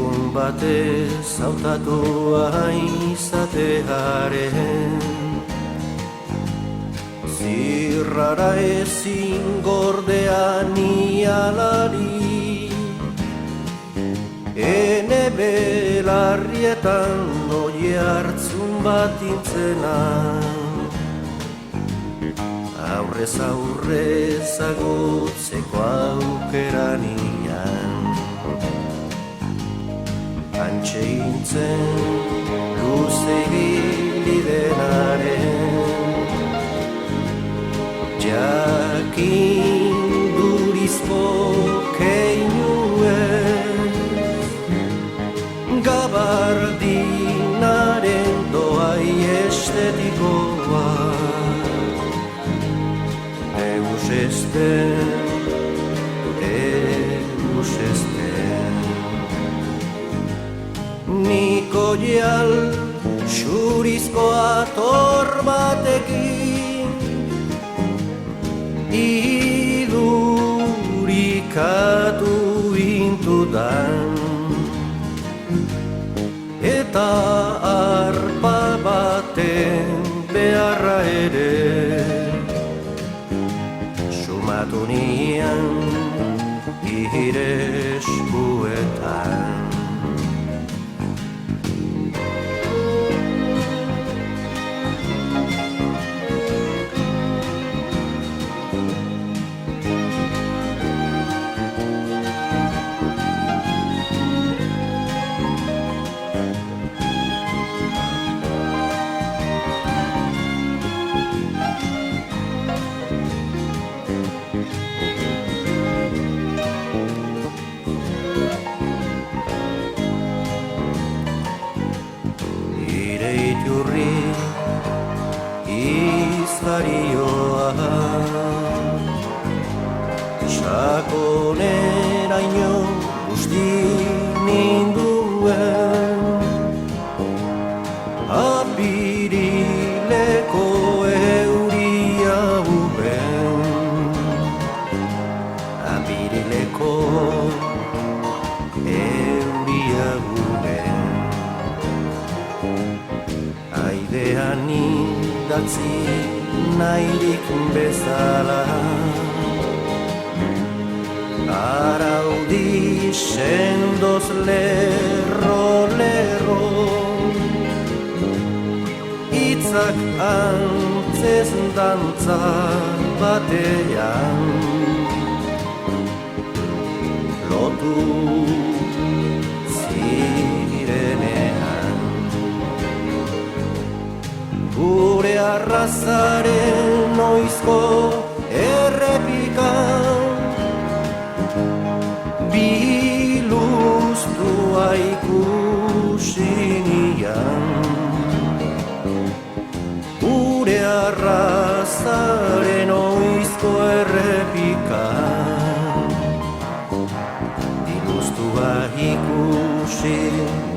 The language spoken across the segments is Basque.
egun batez hautatua izatearen zirrara ezin gordean ialari ene belarrietan oi hartzun bat intzena aurrez aurrez agutzeko aukeran ian antxe intzen luze ibili denaren jakin durizko keinuez gabardinaren doai estetikoa Deus esten, Deus esten Niko jal xurizko ator batekin idurikatu intudan eta arpa baten beharra ere sumatu nian ire eskuetan izgarioa sakoneraino guzti ninduen apirileko euria uben apirileko euria uben aidean idatzi nahirik bezala araudi sendoz lerro itzak antzez dantza batean lotu zirenean gure arrazaren noizko errepikan biluztua ikusi nian gure arrazaren noizko errepikan biluztua ikusi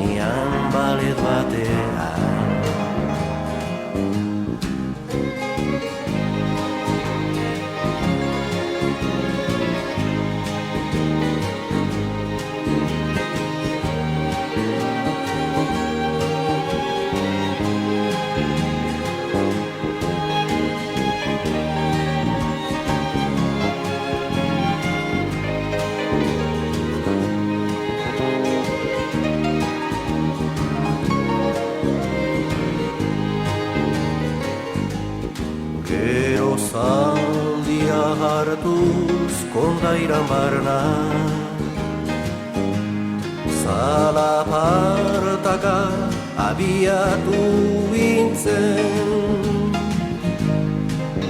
nian balet batean Zaldia hartuz kondairan barna Zalapartaka abiatu intzen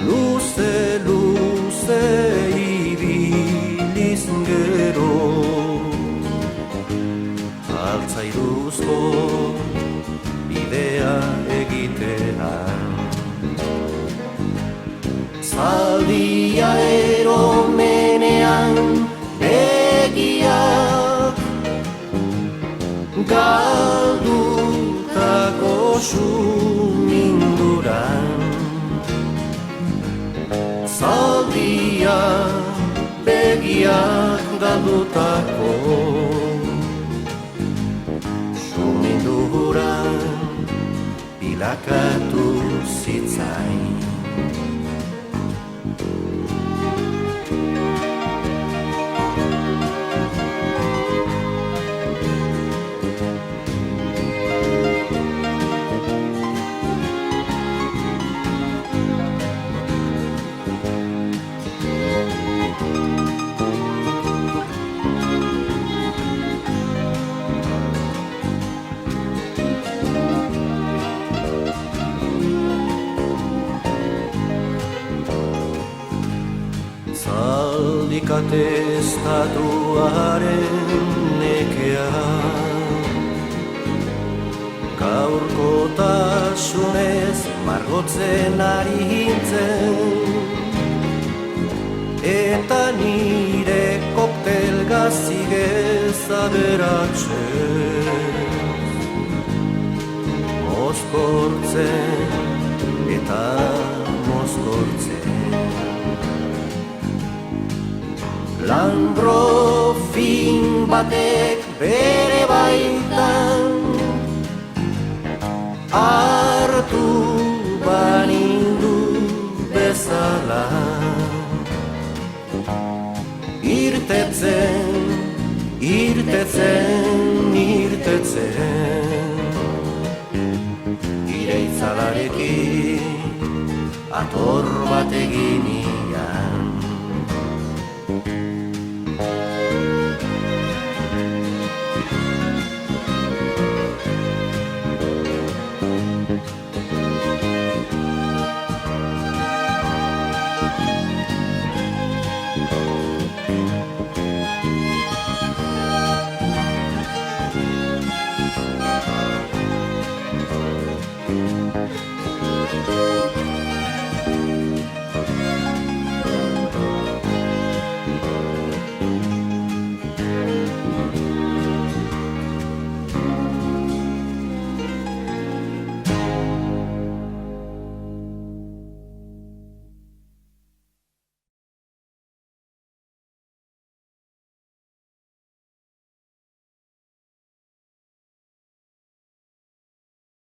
Luze ibiliz gero Altzairuzko bidea egitean Zaldia eromenean begiak galdutako suminduran Zaldia begiak galdutako bilakatu zitzain. Zaldikate estatuaren nekea, gaurkotasunez margotzen ari hintzen, eta nire koktel gazigez aberatzen, mozkortzen eta mozkortzen. Landro fin batek bere baitan hartu banindu bezala, irtetzen, irtetzen, irtetzen, ire itzalarekin ator bat egin